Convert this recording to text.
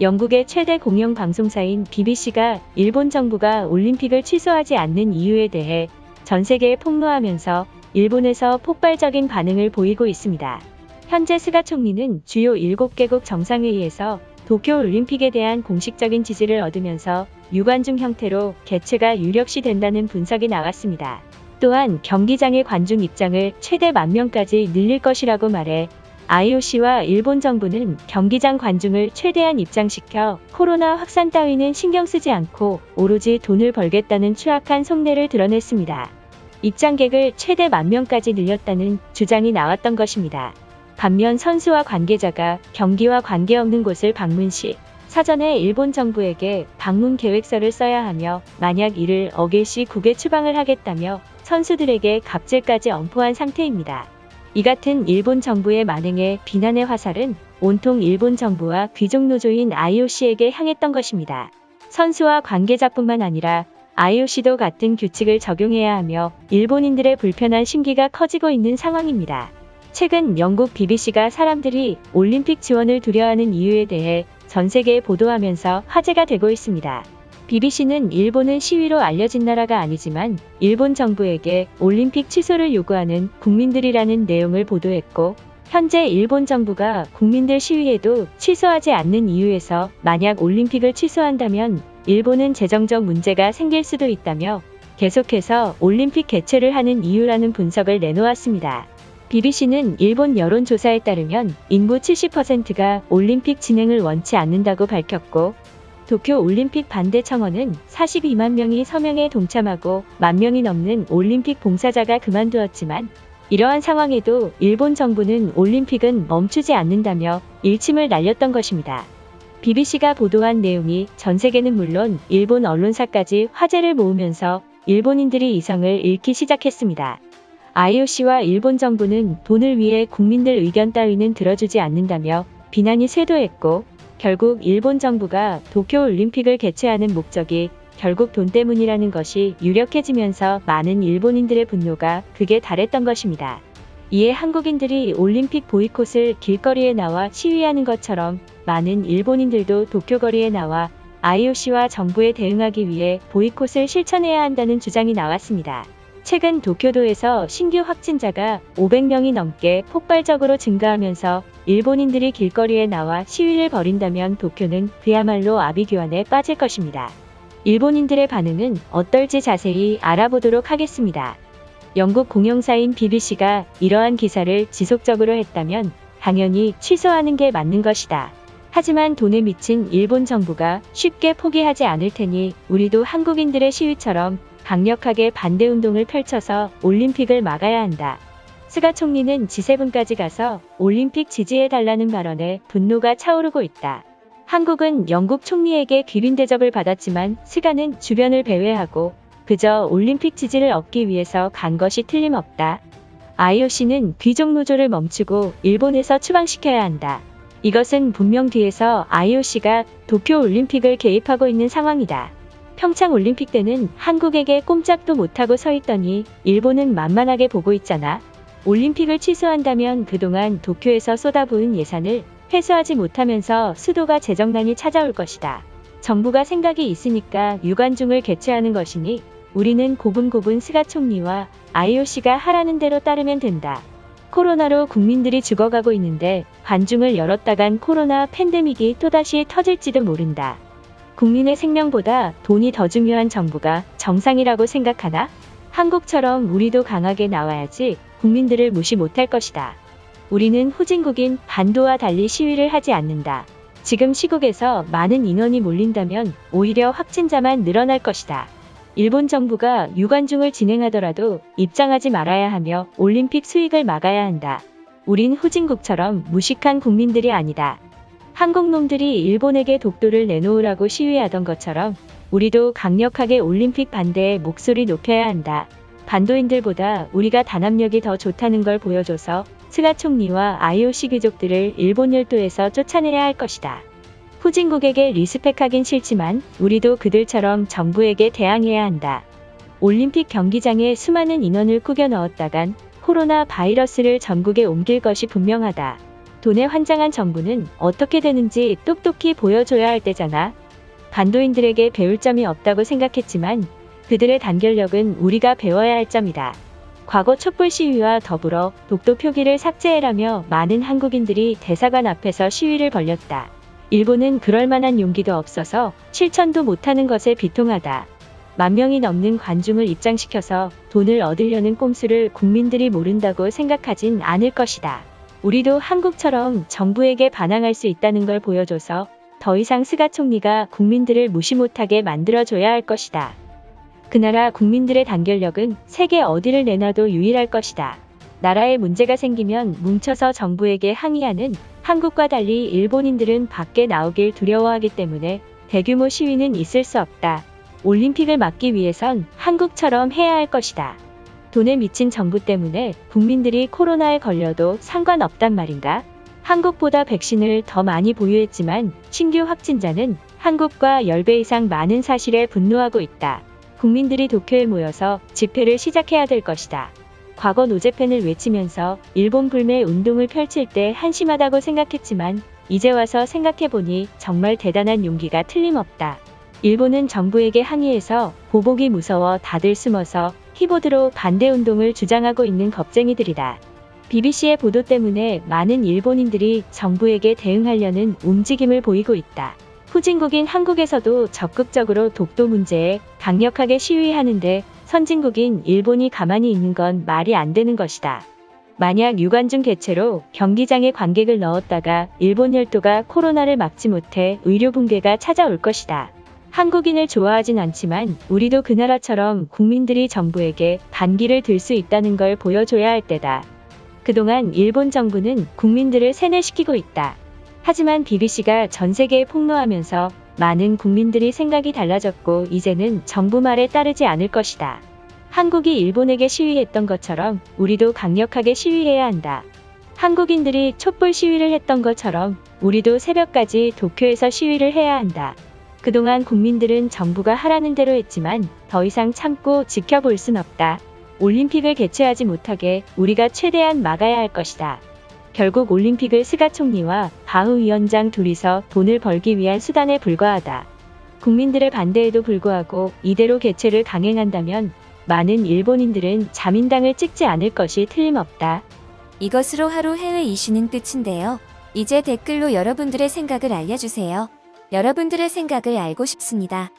영국의 최대 공영 방송사인 BBC가 일본 정부가 올림픽을 취소하지 않는 이유에 대해 전 세계에 폭로하면서 일본에서 폭발적인 반응을 보이고 있습니다. 현재 스가 총리는 주요 7개국 정상회의에서 도쿄 올림픽에 대한 공식적인 지지를 얻으면서 유관중 형태로 개최가 유력시 된다는 분석이 나왔습니다. 또한 경기장의 관중 입장을 최대 10,000명까지 늘릴 것이라고 말해 IOC와 일본 정부는 경기장 관중을 최대한 입장시켜 코로나 확산 따위는 신경 쓰지 않고 오로지 돈을 벌겠다는 추악한 속내를 드러냈습니다. 입장객을 최대 10,000명까지 늘렸다는 주장이 나왔던 것입니다. 반면 선수와 관계자가 경기와 관계없는 곳을 방문 시 사전에 일본 정부에게 방문 계획서를 써야 하며 만약 이를 어길 시 국외 추방을 하겠다며 선수들에게 갑질까지 엄포한 상태입니다. 이 같은 일본 정부의 만행에 비난의 화살은 온통 일본 정부와 귀족 노조인 IOC에게 향했던 것입니다. 선수와 관계자뿐만 아니라 IOC도 같은 규칙을 적용해야 하며 일본인들의 불편한 심기가 커지고 있는 상황입니다. 최근 영국 BBC가 사람들이 올림픽 지원을 두려워하는 이유에 대해 전 세계에 보도하면서 화제가 되고 있습니다. BBC는 일본은 시위로 알려진 나라가 아니지만 일본 정부에게 올림픽 취소를 요구하는 국민들이라는 내용을 보도했고, 현재 일본 정부가 국민들 시위에도 취소하지 않는 이유에서 만약 올림픽을 취소한다면 일본은 재정적 문제가 생길 수도 있다며 계속해서 올림픽 개최를 하는 이유라는 분석을 내놓았습니다. BBC는 일본 여론조사에 따르면 인구 70%가 올림픽 진행을 원치 않는다고 밝혔고, 도쿄 올림픽 반대 청원은 42만 명이 서명에 동참하고 10,000명이 넘는 올림픽 봉사자가 그만두었지만, 이러한 상황에도 일본 정부는 올림픽은 멈추지 않는다며 일침을 날렸던 것입니다. BBC가 보도한 내용이 전 세계는 물론 일본 언론사까지 화제를 모으면서 일본인들이 이성을 잃기 시작했습니다. IOC와 일본 정부는 돈을 위해 국민들 의견 따위는 들어주지 않는다며 비난이 쇄도했고, 결국 일본 정부가 도쿄 올림픽을 개최하는 목적이 결국 돈 때문이라는 것이 유력해지면서 많은 일본인들의 분노가 극에 달했던 것입니다. 이에 한국인들이 올림픽 보이콧을 길거리에 나와 시위하는 것처럼 많은 일본인들도 도쿄 거리에 나와 IOC와 정부에 대응하기 위해 보이콧을 실천해야 한다는 주장이 나왔습니다. 최근 도쿄도에서 신규 확진자가 500명이 넘게 폭발적으로 증가하면서 일본인들이 길거리에 나와 시위를 벌인다면 도쿄는 그야말로 아비규환에 빠질 것입니다. 일본인들의 반응은 어떨지 자세히 알아보도록 하겠습니다. 영국 공영사인 BBC가 이러한 기사를 지속적으로 했다면 당연히 취소하는 게 맞는 것이다. 하지만 돈에 미친 일본 정부가 쉽게 포기하지 않을 테니 우리도 한국인들의 시위처럼 강력하게 반대운동을 펼쳐서 올림픽을 막아야 한다. 스가 총리는 G7까지 가서 올림픽 지지해달라는 발언에 분노가 차오르고 있다. 한국은 영국 총리에게 귀빈 대접을 받았지만 스가는 주변을 배회하고 그저 올림픽 지지를 얻기 위해서 간 것이 틀림없다. IOC는 귀족 노조를 멈추고 일본에서 추방시켜야 한다. 이것은 분명 뒤에서 IOC가 도쿄 올림픽을 개입하고 있는 상황이다. 평창 올림픽 때는 한국에게 꼼짝도 못하고 서 있더니 일본은 만만하게 보고 있잖아. 올림픽을 취소한다면 그동안 도쿄에서 쏟아부은 예산을 회수하지 못하면서 수도가 재정난이 찾아올 것이다. 정부가 생각이 있으니까 유관중을 개최하는 것이니 우리는 고분고분 스가 총리와 IOC가 하라는 대로 따르면 된다. 코로나로 국민들이 죽어가고 있는데 관중을 열었다간 코로나 팬데믹이 또다시 터질지도 모른다. 국민의 생명보다 돈이 더 중요한 정부가 정상이라고 생각하나? 한국처럼 우리도 강하게 나와야지 국민들을 무시 못할 것이다. 우리는 후진국인 반도와 달리 시위를 하지 않는다. 지금 시국에서 많은 인원이 몰린다면 오히려 확진자만 늘어날 것이다. 일본 정부가 유관중을 진행하더라도 입장하지 말아야 하며 올림픽 수익을 막아야 한다. 우린 후진국처럼 무식한 국민들이 아니다. 한국 놈들이 일본에게 독도를 내놓으라고 시위하던 것처럼 우리도 강력하게 올림픽 반대에 목소리 높여야 한다. 반도인들보다 우리가 단합력이 더 좋다는 걸 보여줘서 스가 총리와 IOC 귀족들을 일본 열도에서 쫓아내야 할 것이다. 후진국에게 리스펙하긴 싫지만 우리도 그들처럼 정부에게 대항해야 한다. 올림픽 경기장에 수많은 인원을 꾸겨 넣었다간 코로나 바이러스를 전국에 옮길 것이 분명하다. 돈에 환장한 정부는 어떻게 되는지 똑똑히 보여줘야 할 때잖아. 반도인들에게 배울 점이 없다고 생각했지만 그들의 단결력은 우리가 배워야 할 점이다. 과거 촛불 시위와 더불어 독도 표기를 삭제해라며 많은 한국인들이 대사관 앞에서 시위를 벌였다. 일본은 그럴 만한 용기도 없어서 실천도 못하는 것에 비통하다. 10,000명이 넘는 관중을 입장시켜서 돈을 얻으려는 꼼수를 국민들이 모른다고 생각하진 않을 것이다. 우리도 한국처럼 정부에게 반항할 수 있다는 걸 보여줘서 더 이상 스가 총리가 국민들을 무시 못하게 만들어줘야 할 것이다. 그 나라 국민들의 단결력은 세계 어디를 내놔도 유일할 것이다. 나라에 문제가 생기면 뭉쳐서 정부에게 항의하는 한국과 달리 일본인들은 밖에 나오길 두려워하기 때문에 대규모 시위는 있을 수 없다. 올림픽을 막기 위해선 한국처럼 해야 할 것이다. 돈에 미친 정부 때문에 국민들이 코로나에 걸려도 상관없단 말인가? 한국보다 백신을 더 많이 보유했지만 신규 확진자는 한국과 10배 이상 많은 사실에 분노하고 있다. 국민들이 도쿄에 모여서 집회를 시작해야 될 것이다. 과거 노제팬을 외치면서 일본 불매 운동을 펼칠 때 한심하다고 생각했지만 이제 와서 생각해보니 정말 대단한 용기가 틀림없다. 일본은 정부에게 항의해서 보복이 무서워 다들 숨어서 키보드로 반대운동을 주장하고 있는 겁쟁이들이다. BBC의 보도 때문에 많은 일본인들이 정부에게 대응하려는 움직임을 보이고 있다. 후진국인 한국에서도 적극적으로 독도 문제에 강력하게 시위하는데 선진국인 일본이 가만히 있는 건 말이 안 되는 것이다. 만약 유관중 개최로 경기장에 관객을 넣었다가 일본 열도가 코로나를 막지 못해 의료 붕괴가 찾아올 것이다. 한국인을 좋아하진 않지만 우리도 그 나라처럼 국민들이 정부에게 반기를 들 수 있다는 걸 보여줘야 할 때다. 그동안 일본 정부는 국민들을 세뇌시키고 있다. 하지만 BBC가 전 세계에 폭로하면서 많은 국민들이 생각이 달라졌고 이제는 정부 말에 따르지 않을 것이다. 한국이 일본에게 시위했던 것처럼 우리도 강력하게 시위해야 한다. 한국인들이 촛불 시위를 했던 것처럼 우리도 새벽까지 도쿄에서 시위를 해야 한다. 그동안 국민들은 정부가 하라는 대로 했지만 더 이상 참고 지켜볼 순 없다. 올림픽을 개최하지 못하게 우리가 최대한 막아야 할 것이다. 결국 올림픽을 스가 총리와 바흐 위원장 둘이서 돈을 벌기 위한 수단에 불과하다. 국민들의 반대에도 불구하고 이대로 개최를 강행한다면 많은 일본인들은 자민당을 찍지 않을 것이 틀림없다. 이것으로 하루 해외 이슈는 끝인데요. 이제 댓글로 여러분들의 생각을 알려주세요. 여러분들의 생각을 알고 싶습니다.